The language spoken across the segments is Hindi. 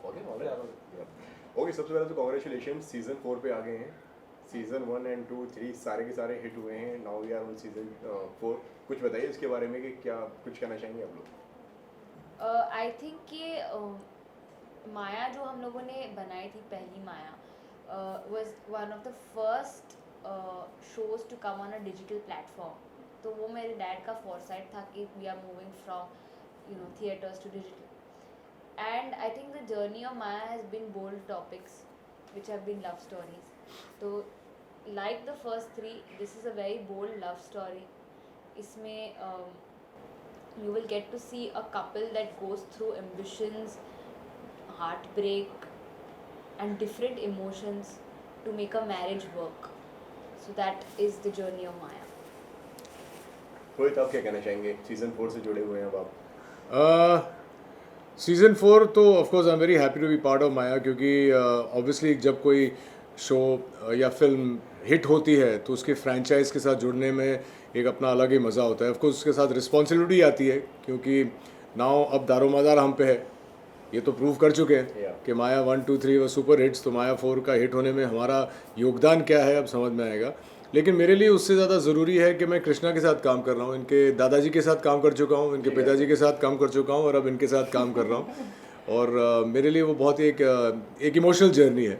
ओके ऑलराइट ओके सबसे पहले तो कांग्रेचुलेशन सीजन 4 पे आ गए हैं सीजन 1 एंड 2 3 सारे के सारे हिट हुए हैं now we are on season 4 कुछ बताइए इसके बारे में कि क्या कुछ कहना चाहेंगे आप लोग आई थिंक कि माया जो हम लोगों ने बनाई थी पहली Maya was one of the first shows to come on a digital platform. तो वो मेरे डैड का फोरसाइट था कि we are moving from theatres to digital. And I think the journey of Maya has been bold topics, which have been love stories. So, like the first three, this is a very bold love story. इसमें you will get to see a couple that goes through ambitions, heartbreak, and different emotions to make a marriage work. So that is the journey of Maya. Rohit आप क्या कहना चाहेंगे सीजन 4 से जुड़े हुए हैं अब आप सीज़न 4 तो of course I am very happy to be part of Maya क्योंकि ऑब्वियसली जब कोई शो या फिल्म हिट होती है तो उसके फ्रेंचाइज के साथ जुड़ने में एक अपना अलग ही मज़ा होता है. ऑफ कोर्स उसके साथ रिस्पॉन्सिबिलिटी आती है क्योंकि नाउ अब दारोमदार हम पे है. ये तो प्रूव कर चुके हैं कि माया 1 2 3 व सुपर हिट्स, तो माया 4 का हिट होने में हमारा योगदान क्या है अब समझ में आएगा. लेकिन मेरे लिए उससे ज़्यादा ज़रूरी है कि मैं कृष्णा के साथ काम कर रहा हूँ. इनके दादाजी के साथ काम कर चुका हूँ, इनके पिताजी के साथ काम कर चुका हूँ और अब इनके साथ काम कर रहा हूँ. और मेरे लिए वो बहुत ही एक इमोशनल जर्नी है.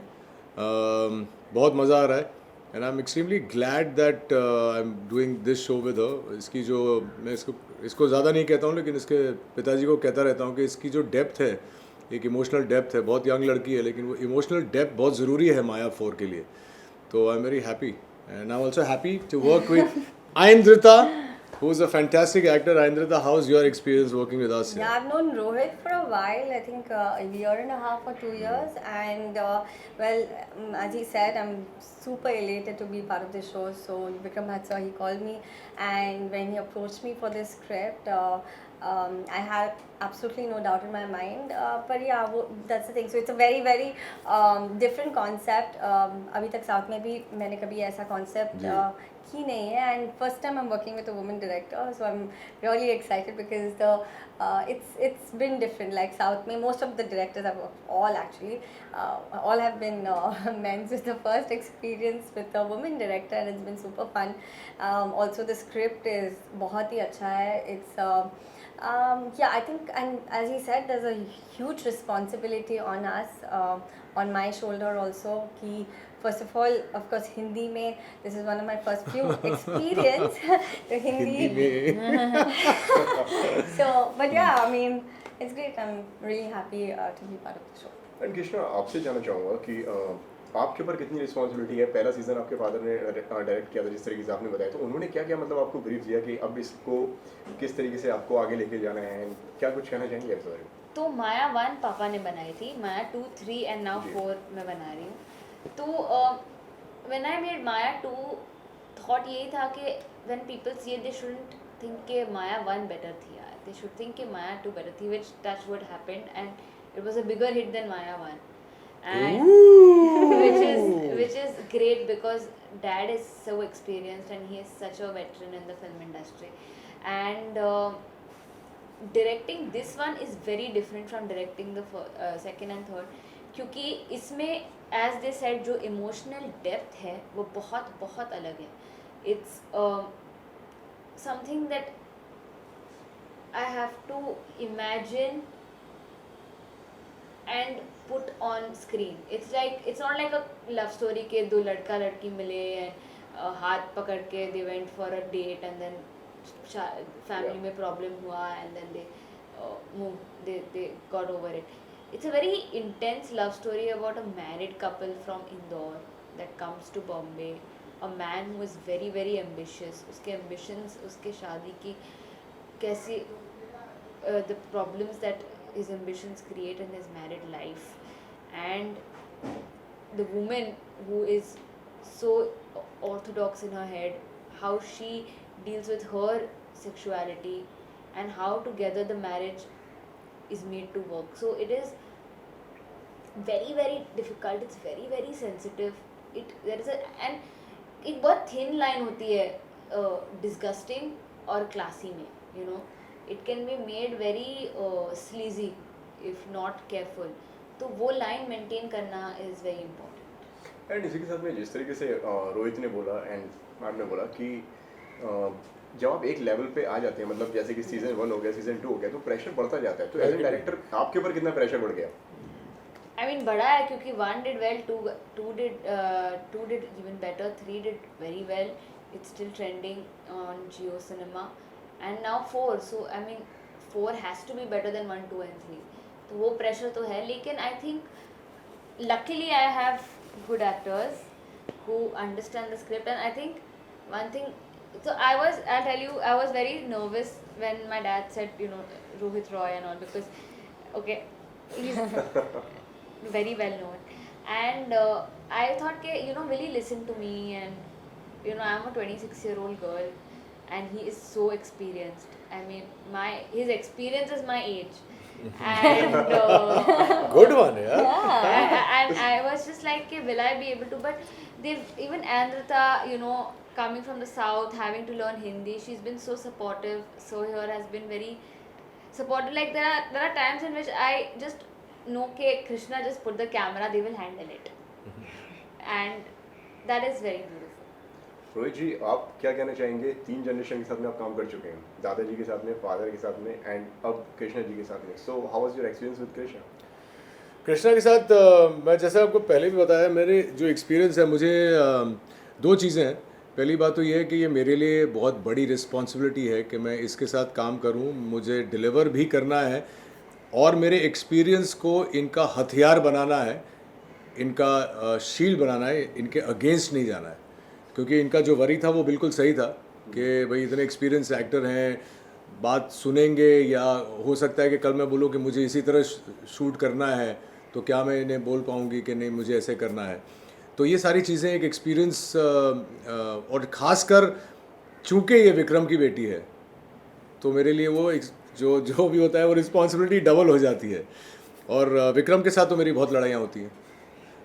बहुत मज़ा आ रहा है and I am extremely glad that I am doing this show with her. इसकी जो मैं इसको ज़्यादा नहीं कहता हूँ लेकिन इसके पिताजी को कहता रहता हूँ कि इसकी जो डेप्थ है, एक इमोशनल डेप्थ है. बहुत यंग लड़की है लेकिन वो इमोशनल डेप्थ बहुत ज़रूरी है माया 4 के लिए. तो आई am very happy and I'm also happy to work with Aindrita, who's a fantastic actor. Aindrita, how's your experience working with us here? Yeah, I've known Rohit for a while, I think a year and a half or 2 years, and as he said, I'm super elated to be part of this show. So Vikram Hatsa, he called me, and when he approached me for this script, I had absolutely no doubt in my mind. But yeah, that's the thing. So it's a very very different concept. अभी तक साउथ में भी मैंने कभी ऐसा concept की नहीं है, and first time I'm working with a woman director, so I'm really excited because it's been different. Like South में most of the directors I've worked, all actually all have been men. So it's the first experience with a woman director and it's been super fun. Also the script is बहुत ही अच्छा है. It's yeah, I think, and as he said, there's a huge responsibility on us, on my shoulder also. Ki first of all, of course, Hindi mein, this is one of my first few experience. So Hindi. So, but yeah, I mean, it's great. I'm really happy to be part of the show. And Krishna आपसे जानना चाहूँगा कि आपके ऊपर कितनी रिस्पॉन्सिबिलिटी है. पहला सीज़न आपके फादर ने डायरेक्ट किया था जिस तरीके से आपने बताया, तो उन्होंने क्या क्या मतलब आपको ब्रीफ दिया कि अब इसको किस तरीके से आपको आगे लेके जाना है, क्या कुछ कहना चाहेंगे इस बारे में? तो माया 1 पापा ने बनाई थी, माया 2 3 एंड नाउ 4 मैं बना रही हूँ. तो when I made Maya 2 thought यही था कि when people see it they shouldn't think कि माया 1 बेटर थी यार, दे शुड थिंक कि माया 2 बेटर थी, which touch wood happened and it was a bigger hit than Maya 1. And which is great because dad is so experienced and he is such a veteran in the film industry, and directing this one is very different from directing the second and third, क्योंकि इसमें as they said जो emotional depth है वो बहुत बहुत अलग है. It's something that I have to imagine and put on screen. It's like, it's not like a love story के दो लड़का लड़की मिले and हाथ पकड़ के they went for a date and then family में problem हुआ and then they got over it. It's a very intense love story about a married couple from Indore that comes to Bombay. A man who is very very ambitious. उसके ambitions, उसके शादी की कैसी the problems that his ambitions create in his married life, and the woman who is so orthodox in her head, how she deals with her sexuality and how together the marriage is made to work. So it is very very difficult, it's very very sensitive. There is a, and एक बहुत thin line होती है disgusting और classy में, you know. It can be made very sleazy if not careful. तो वो लाइन मेंटेन करना इज़ वेरी इंपॉर्टेंट। एंड इसी के साथ में जिस तरीके से रोहित ने बोला एंड मैम ने बोला कि जब आप एक लेवल पे आ जाते हैं, मतलब जैसे कि सीजन 1 हो गया, सीजन 2 हो गया, तो प्रेशर बढ़ता जाता है। तो एज ए डायरेक्टर आपके ऊपर कितना प्रेशर बढ़ गया? I mean, बड़ा है क्योंकि 1 did well, 2 did even better, 3 did very well. It's still trending on Jio Cinema, and now 4. So I mean, 4 has to be better than 1, 2 and 3. तो वो pressure तो है, लेकिन I think luckily I have good actors who understand the script, and I think one thing. So I'll tell you, I was very nervous when my dad said, you know, Rohit Roy and all, because okay, he's very well known, and I thought ke, you know, will he listen to me? And you know, I'm a 26-year-old girl and he is so experienced. I mean, his experience is my age. And good one यार। and I was just like, okay, will I be able to? But they've even Andrita, you know, coming from the south, having to learn Hindi, she's been so supportive. So here has been very supportive. Like there are times in which I just know कि Krishna just put the camera, they will handle it, and that is very beautiful. Rohit ji, आप क्या कहना चाहेंगे? 3 जनरेशन के साथ में आप काम कर चुके हैं, दादाजी के साथ में, फादर के साथ में, एंड अब कृष्णा जी के साथ में। So how was your experience with Krishna? Krishna के साथ मैं जैसे आपको पहले भी बताया, मेरे जो एक्सपीरियंस है, मुझे 2 चीज़ें हैं। पहली बात तो ये है कि ये मेरे लिए बहुत बड़ी रिस्पॉन्सिबिलिटी है कि मैं इसके साथ काम करूं, मुझे डिलीवर भी करना है और मेरे एक्सपीरियंस को इनका हथियार बनाना है, इनका शील्ड बनाना है, इनके अगेंस्ट नहीं जाना है। क्योंकि इनका जो वरी था वो बिल्कुल सही था कि भाई इतने एक्सपीरियंस एक्टर हैं, बात सुनेंगे या हो सकता है कि कल मैं बोलूँ कि मुझे इसी तरह शूट करना है, तो क्या मैं इन्हें बोल पाऊँगी कि नहीं मुझे ऐसे करना है। तो ये सारी चीज़ें एक एक्सपीरियंस, और ख़ासकर चूँकि ये विक्रम की बेटी है तो मेरे लिए वो जो भी होता है वो रिस्पॉन्सिबिलिटी डबल हो जाती है। और विक्रम के साथ तो मेरी बहुत लड़ाइयाँ होती हैं,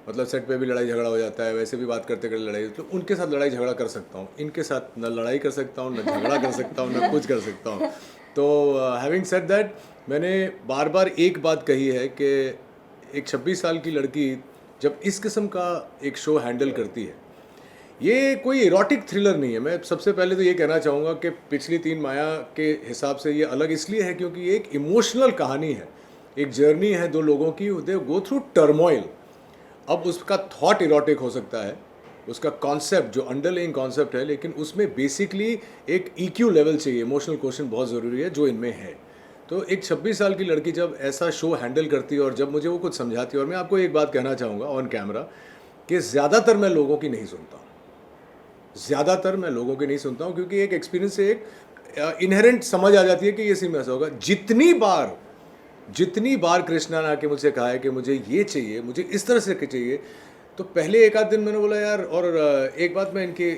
मतलब सेट पे भी लड़ाई झगड़ा हो जाता है, वैसे भी बात करते करते लड़ाई, तो उनके साथ लड़ाई झगड़ा कर सकता हूँ, इनके साथ न लड़ाई कर सकता हूँ, न झगड़ा कर सकता हूँ, न कुछ कर सकता हूँ। तो हैविंग सेड दैट, मैंने बार बार एक बात कही है कि एक 26 साल की लड़की जब इस किस्म का एक शो हैंडल करती है, ये कोई इरोटिक थ्रिलर नहीं है। मैं सबसे पहले तो ये कहना चाहूँगा कि पिछली 3 माया के हिसाब से ये अलग इसलिए है क्योंकि ये एक इमोशनल कहानी है, एक जर्नी है 2 लोगों की, दे गो थ्रू टर्मोइल। अब उसका थॉट इरोटिक हो सकता है, उसका कॉन्सेप्ट जो अंडरलाइंग कॉन्सेप्ट है, लेकिन उसमें बेसिकली एक EQ लेवल चाहिए, इमोशनल क्वेश्चन बहुत ज़रूरी है जो इनमें है। तो एक 26 साल की लड़की जब ऐसा शो हैंडल करती है और जब मुझे वो कुछ समझाती है, और मैं आपको एक बात कहना चाहूँगा ऑन कैमरा कि ज़्यादातर मैं लोगों की नहीं सुनता हूँ, ज़्यादातर मैं लोगों की नहीं सुनता हूँ, क्योंकि एक एक्सपीरियंस से एक इनहेरेंट समझ आ जाती है कि ये सीन में ऐसा होगा। जितनी बार कृष्णा ने आके मुझसे कहा है कि मुझे ये चाहिए, मुझे इस तरह से चाहिए, तो पहले एक आध दिन मैंने बोला यार, और एक बात मैं इनके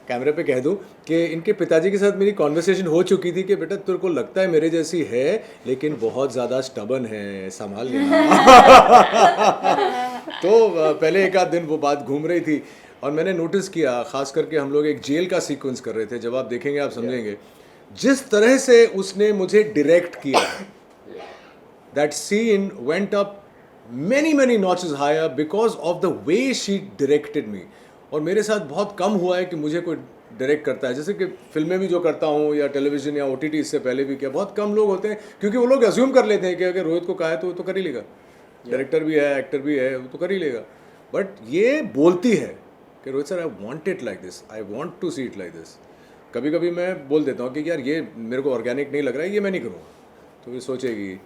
कैमरे पे कह दूं कि इनके पिताजी के साथ मेरी कॉन्वर्सेशन हो चुकी थी कि बेटा तेरे को लगता है मेरे जैसी है लेकिन बहुत ज़्यादा स्टबन है, संभाल लेना। तो पहले एक आध दिन वो बात घूम रही थी और मैंने नोटिस किया, ख़ास करके हम लोग एक जेल का सीक्वेंस कर रहे थे, जब आप देखेंगे आप समझेंगे जिस तरह से उसने मुझे डायरेक्ट किया, that scene went up many notches higher because of the way she directed me। और मेरे साथ बहुत कम हुआ है कि मुझे कोई डायरेक्ट करता है, जैसे कि फिल्में भी जो करता हूँ या टेलीविज़न या OTT इससे पहले भी किया, बहुत कम लोग होते हैं क्योंकि वो लोग अज्यूम कर लेते हैं कि अगर रोहित को कहा है तो वो तो कर ही लेगा, डायरेक्टर भी है, एक्टर भी है, वो तो कर ही लेगा। बट ये बोलती है कि Rohit sir I want it like this, I want to see it like this. कभी कभी मैं बोल देता हूँ कि यार ये मेरे को ऑर्गेनिक नहीं लग रहा है, ये मैं नहीं करूँगा, तो ये सोचेगी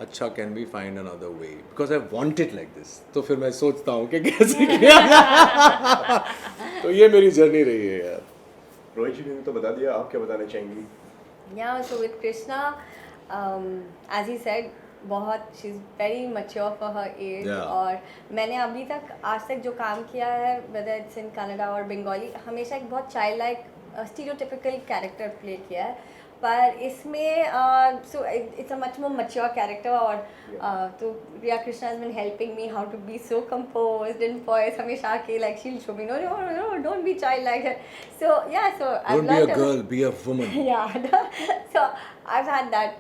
अच्छा can we find another way because I want it like this, तो फिर मैं सोचता हूँ कि कैसे किया। तो ये मेरी जर्नी रही है यार। रोहित जी ने तो बता दिया, आप क्या बताना चाहेंगी? Yeah, so with Krishna, as he said, बहुत she is very mature for her age. Yeah. और मैंने अभी तक आज तक जो काम किया है, वेदर इट्स इन कनाडा और बंगाली, हमेशा एक बहुत child like stereotypical character play किया है। पर इसमें so it's a much more mature character और तो Riya Krishna has been helping me how to be so composed and poised. हमेशा आके like she'll show me no don't be childlike. So yeah, so I've Don't be a learned girl, be a woman. yeah. So I've had that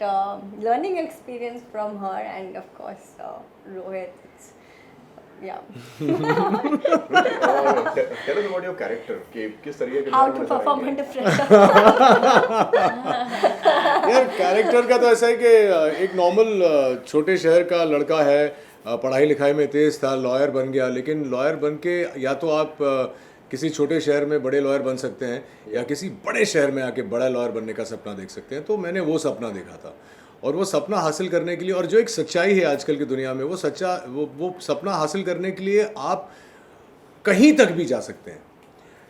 learning experience from her, and of course Rohit. It's, yeah. Tell us about your character कि किस तरीके के How किरदार to में perform नजर under आएंगे? pressure. यार कैरेक्टर का तो ऐसा है कि एक नॉर्मल छोटे शहर का लड़का है, पढ़ाई लिखाई में तेज़ था, लॉयर बन गया, लेकिन लॉयर बन के या तो आप किसी छोटे शहर में बड़े लॉयर बन सकते हैं या किसी बड़े शहर में आके बड़ा लॉयर बनने का सपना देख सकते हैं। तो मैंने वो सपना देखा था और वो सपना हासिल करने के लिए, और जो एक सच्चाई है आजकल की दुनिया में, वो सपना हासिल करने के लिए आप कहीं तक भी जा सकते हैं।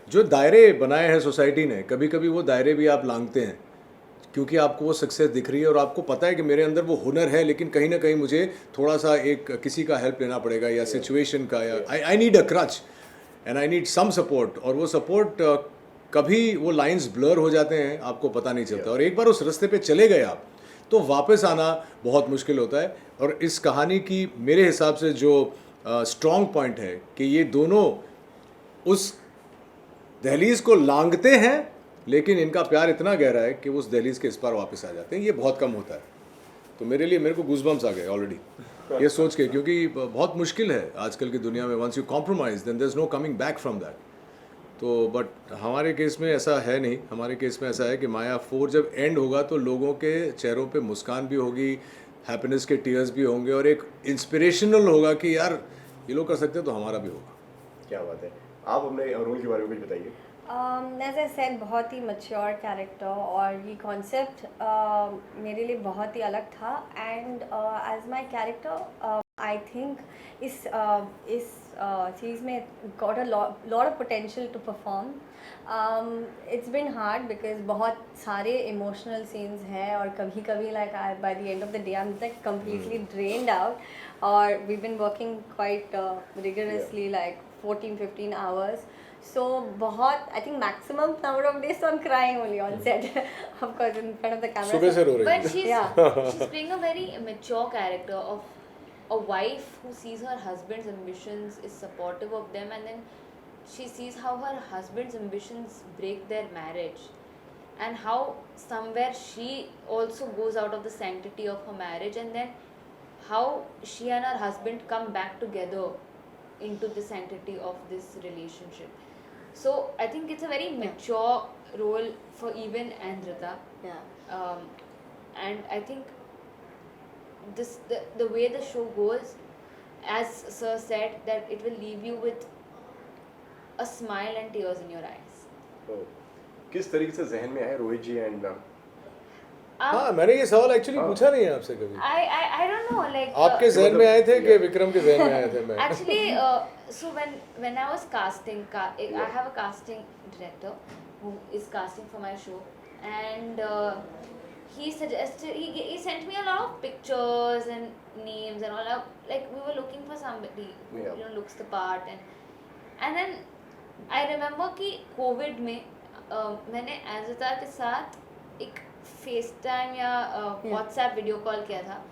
जो दायरे बनाए हैं सोसाइटी ने, कभी कभी वो दायरे भी आप लांघते हैं क्योंकि आपको वो सक्सेस दिख रही है और आपको पता है कि मेरे अंदर वो हुनर है, लेकिन कहीं ना कहीं मुझे थोड़ा सा एक किसी का हेल्प लेना पड़ेगा या सिचुएशन का, या I need a crutch and I need some support. और वो सपोर्ट कभी वो लाइंस ब्लर हो जाते हैं, आपको पता नहीं चलता, और एक बार उस रास्ते पे चले गए आप तो वापस आना बहुत मुश्किल होता है। और इस कहानी की मेरे हिसाब से जो स्ट्रॉन्ग पॉइंट है कि ये दोनों उस दहलीज को लांघते हैं, लेकिन इनका प्यार इतना गहरा है कि वो उस दहलीज के इस पार वापस आ जाते हैं। ये बहुत कम होता है। तो मेरे को गूज़बम्स आ गए ऑलरेडी ये सोच के, क्योंकि बहुत मुश्किल है आजकल की दुनिया में। Once you compromise then there is no coming back from that. तो बट हमारे केस में ऐसा है नहीं। हमारे केस में ऐसा है कि माया 4 जब एंड होगा तो लोगों के चेहरों पे मुस्कान भी होगी, हैप्पीनेस के टीयर्स भी होंगे, और एक इंस्पिरेशनल होगा कि यार ये लोग कर सकते हैं तो हमारा भी होगा। क्या बात है। आप अपने रोल के बारे में कुछ बताइए। एज आई सेड, बहुत ही मच्योर कैरेक्टर, और ये कॉन्सेप्ट मेरे लिए बहुत ही अलग था। And as my character I think इस चीज़ में got a lot of potential to perform. It's been hard because बहुत सारे इमोशनल सीन्स हैं, और कभी कभी like by the end of the day I am like completely drained out, और we been working quite rigorously like 14-15 hours. So बहुत, I think maximum number of days so I'm crying only on set. Of course in front of the camera. सुबह से रो रही But है। she's Yeah. she's playing a very mature character of a wife who sees her husband's ambitions, is supportive of them, and then she sees how her husband's ambitions break their marriage, and how somewhere she also goes out of the sanctity of her marriage, and then how she and her husband come back together into the sanctity of this relationship. So I think it's a very mature role for even Andrita. Yeah. And I think the way the show goes, as Sir said, that it will leave you with a smile and tears in your eyes. तो किस तरीके से जहन में आए रोहित जी एंड हाँ, मैंने ये सवाल एक्चुअली पूछा नहीं है आपसे कभी। I don't know, like आपके जहन में आए थे कि विक्रम के जहन में आए थे? मैं actually so when I was casting, I have a casting director who is casting for my show, and he suggested, he sent me a lot of pictures and names and all. Like we were looking for somebody who looks the part, and then I remember कि COVID में मैंने अंजिता के साथ एक FaceTime या WhatsApp वीडियो कॉल किया था,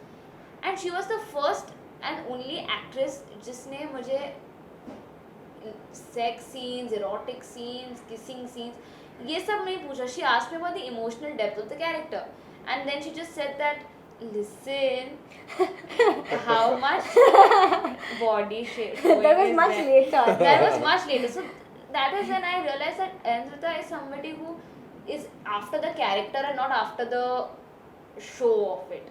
and she was the first and only actress जिसने मुझे sex scenes, erotic scenes, kissing scenes, ये सब नहीं पूछा. She asked me about the emotional depth of the character, and then she just said that listen how much body shape That was much later. That was much later. So that is when I realized that Andrita is somebody who is after the character and not after the show of it.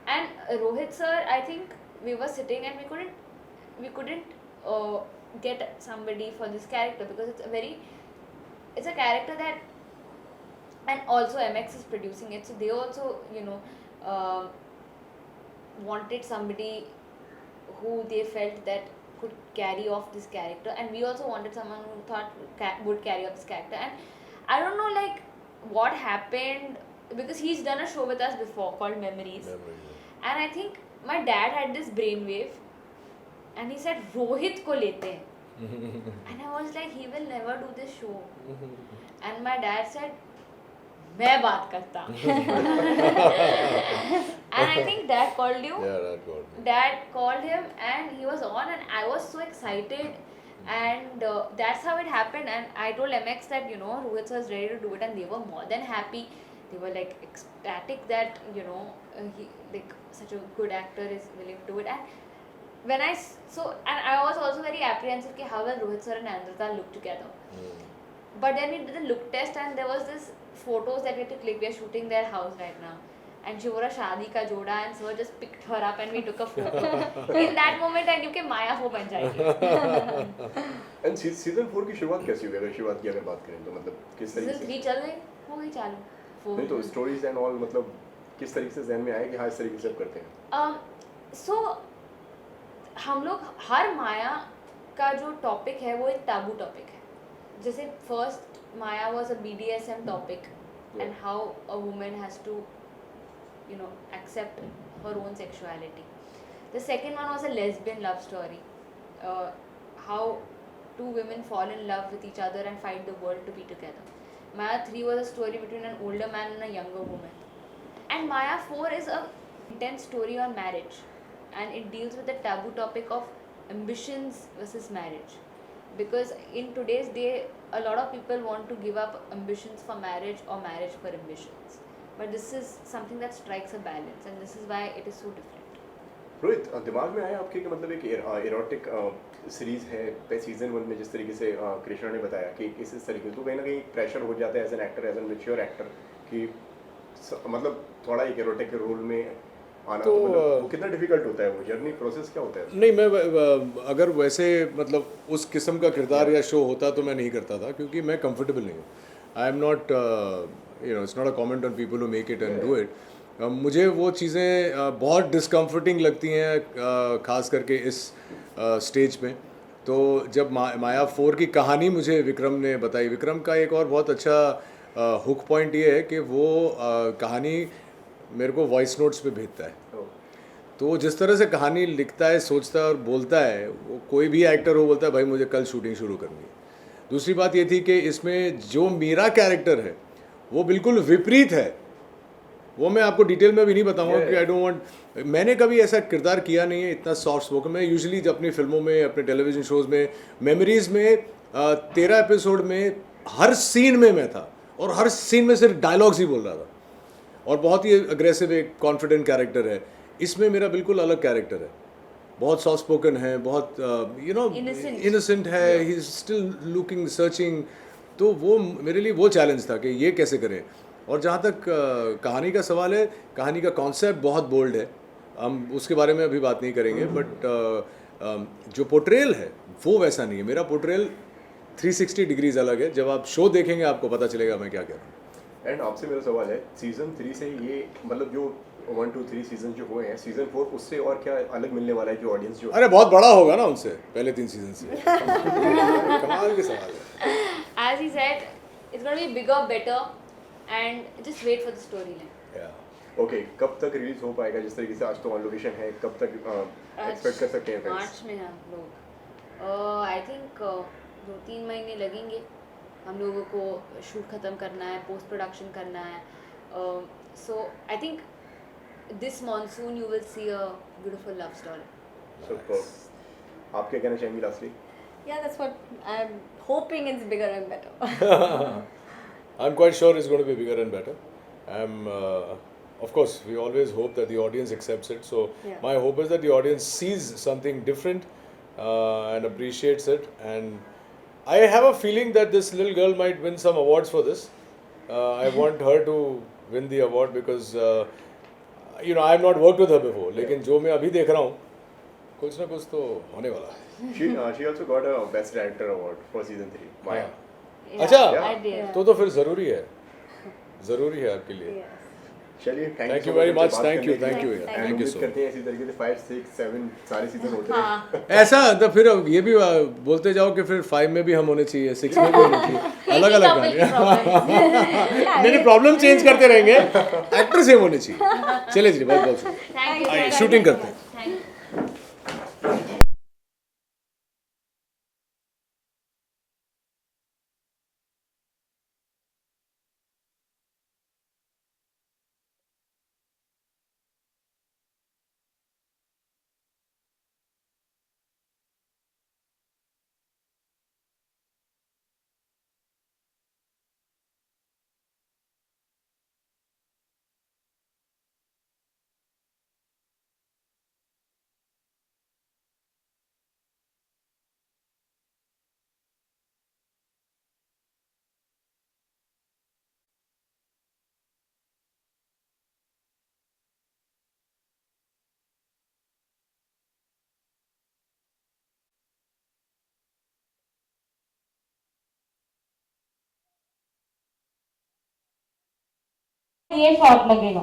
And Rohit sir, I think we were sitting and we couldn't get somebody for this character because it's a character that, and also MX is producing it, so they also wanted somebody who they felt that could carry off this character, and we also wanted someone who thought would carry off this character. And I don't know like what happened, because he's done a show with us before called Memories. And I think my dad had this brainwave and he said Rohit ko lete hain. And I was like, he will never do this show. And my dad said, मैं बात करता. And I think Dad called you. Yeah, that got me. Dad called him and he was on, and I was so excited, and that's how it happened. And I told MX that Rohit sir is ready to do it, and they were more than happy. They were like ecstatic that he, like, such a good actor is willing to do it. And when and I was also very apprehensive कि how will Rohit sir and Andrita look together. But then we did the look test, and there was this photos that we had to click. We are shooting their house right now, and she wore a शादी का जोड़ा, and so just picked her up and we took a photo. In that moment, I knew कि माया वो बन जाएगी. एंड सीजन 4 की शुरुआत कैसी हुई? अगर शुरुआत की अगर बात करें तो मतलब किस तरीके Season से? 3 चल गई, हो गई चालू. नहीं तो स्टोरीज एंड ऑल मतलब किस तरीके से ज़हन में आया कि हाँ इस तरीके से अब करते हैं? So हम लोग हर माया का जो टॉपिक है वो एक टैबू टॉपिक है. जैसे first Maya was a BDSM topic and how a woman has to accept her own sexuality. The second one was a lesbian love story, how two women fall in love with each other and fight the world to be together. Maya 3 was a story between an older man and a younger woman. And Maya 4 is a intense story on marriage, and it deals with the taboo topic of ambitions versus marriage. Because in today's day, a lot of people want to give up ambitions for marriage or marriage for ambitions. But this is something that strikes a balance, and this is why it is so different. Rohit, दिमाग में आया आपके कि मतलब एक एरोटिक सीरीज है सीजन 1 में जिस तरीके से कृष्णा ने बताया कि इस तरीके तो कहीं ना कहीं प्रेशर हो जाता है as an actor, as an mature actor कि मतलब थोड़ा एक एरोटिक रोल में आना तो मतलब वो कितना डिफिकल्ट होता है, वो जर्नी प्रोसेस क्या होता है? नहीं, मैं अगर वैसे मतलब उस किस्म का किरदार या शो होता तो मैं नहीं करता था, क्योंकि मैं कंफर्टेबल नहीं हूँ. I am not it's not a comment on people who make it and do it. मुझे वो चीज़ें बहुत डिस्कम्फर्टिंग लगती हैं, ख़ास करके इस स्टेज में. तो जब माया 4 की कहानी मुझे विक्रम ने बताई, विक्रम का एक और बहुत अच्छा हुक पॉइंट ये है कि वो कहानी मेरे को वॉइस नोट्स पे भेजता है. तो जिस तरह से कहानी लिखता है, सोचता है और बोलता है, वो कोई भी एक्टर हो बोलता है भाई मुझे कल शूटिंग शुरू करनी है. दूसरी बात ये थी कि इसमें जो मेरा कैरेक्टर है वो बिल्कुल विपरीत है. वो मैं आपको डिटेल में भी नहीं बताऊंगा कि आई डोंट वांट. मैंने कभी ऐसा किरदार किया नहीं है इतना सॉफ्ट स्पोकन. मैं यूजुअली अपनी फिल्मों में, अपने टेलीविजन शोज़ में, मेमोरीज़ में 13 एपिसोड में हर सीन में मैं था, और हर सीन में सिर्फ डायलॉग्स ही बोल रहा था, और बहुत ही अग्रेसिव एक कॉन्फिडेंट कैरेक्टर है. इसमें मेरा बिल्कुल अलग कैरेक्टर है, बहुत सॉफ्ट स्पोकन है, बहुत इनोसेंट है, he is still looking, searching. तो वो मेरे लिए वो चैलेंज था कि ये कैसे करें. और जहाँ तक कहानी का सवाल है, कहानी का कॉन्सेप्ट बहुत बोल्ड है, हम उसके बारे में अभी बात नहीं करेंगे. बट जो पोर्ट्रेल है वो वैसा नहीं है. मेरा पोर्ट्रेल 360 डिग्रीज अलग है. जब आप शो देखेंगे आपको पता चलेगा मैं क्या कह रहा हूँ. एंड आपसे मेरा सवाल है, सीजन 3 से ये मतलब जो 1 2 3 सीजन जो हुए हैं, सीजन 4 उससे और क्या अलग मिलने वाला है जो ऑडियंस जो? अरे बहुत बड़ा होगा ना उनसे, पहले 3 सीजन से. कमाल के सवाल है. As he said, it's going to be bigger, better, and just wait for the storyline. Okay, कब तक रिलीज हो पाएगा? जिस तरीके से आज तो ऑन लोकेशन है, कब तक एक्सपेक्ट कर सकते हैं फैंस? मार्च में हम लोग आई थिंक 2-3 महीने लगेंगे हम लोगों को शूट ख़त्म करना है, पोस्ट प्रोडक्शन करना है. So I think this monsoon you will see a beautiful love story. Super. आप क्या कहना चाहेंगे lastly? Yeah, that's what I'm hoping it's bigger and better. I'm quite sure it's going to be bigger and better. Of course, we always hope that the audience accepts it. So Yeah. my hope is that the audience sees something different and appreciates it. And I have a feeling that this little girl might win some awards for this. I want her to win the award because I have not worked with her before. लेकिन जो मैं अभी देख रहा हूँ, कुछ ना कुछ तो होने वाला है. She also got a Best Director award for season 3. Maya. अच्छा, I did. तो फिर ज़रूरी है आपके लिए. Yes. चलिए, Thank you so very much. बात Thank you, करने thank के you, लिए. yeah. And Thank you उम्मीद so करते हैं इसी तरीके से 5 6 7 सारे सीजन होते हाँ. हैं. ऐसा तो फिर ये भी बोलते जाओ कि फिर 5 में भी हम होने चाहिए, 6 में भी होने चाहिए, अलग अलग गाने. नहीं, प्रॉब्लम चेंज करते रहेंगे, एक्टर सेम होने चाहिए. चले जी, बहुत बहुत Thank you. आइए, शूटिंग करते हैं. Thank you. ये शॉट लगेगा।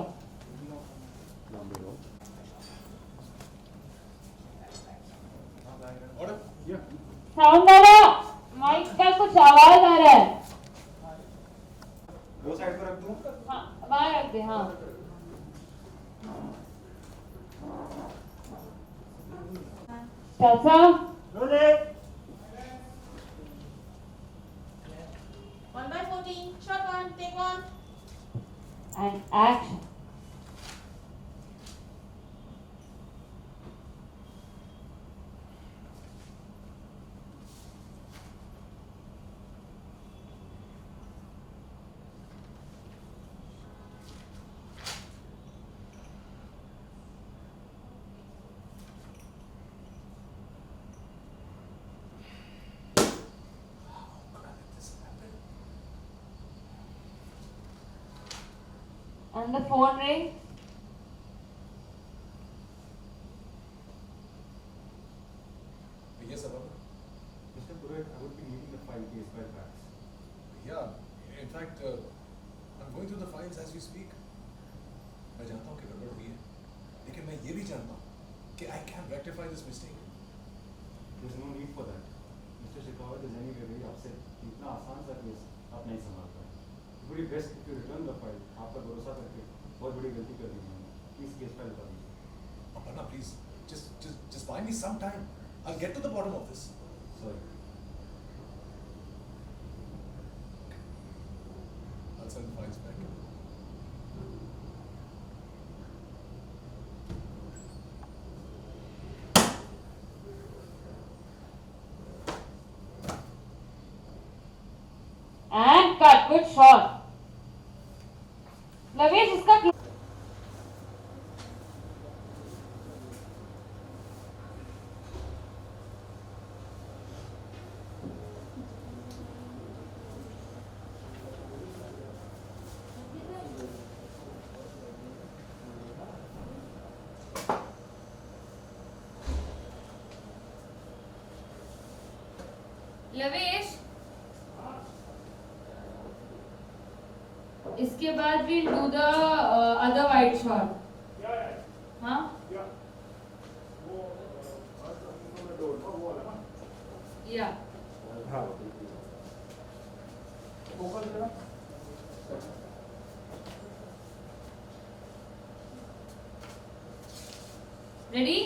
साउंड आ रहा, माइक का कुछ आवाज आ रहा है। वो साइड पर रख दूं? हाँ बाहर रख दे। हाँ चाचा 1/14, shot one, take one. and action. And the phone rings. Yes, Ababa. Mr. Purohit, I would be needing the file case file backs. Yeah, in fact, I'm going through the files as we speak. मैं जानता हूँ कि गड़बड़ हुई है, लेकिन मैं ये भी जानता हूँ कि I can rectify this mistake. There's no need for that. Mr. Shekhawat is anyway very upset. इतना आसान सा केस आप नहीं संभाल पाए. It would be best if you return the file. आप पर भरोसा करके बहुत बड़ी गलती कर दी मैंने. Please केस फाइल बता दीजिए. Aparna, please, just buy me some time. I'll get to the bottom of this. Sorry. I'll send the files back. And cut. Good shot. लवेश इसका लवेश इसके बाद we'll do the other wide shot. हाँ? Yeah. Ready?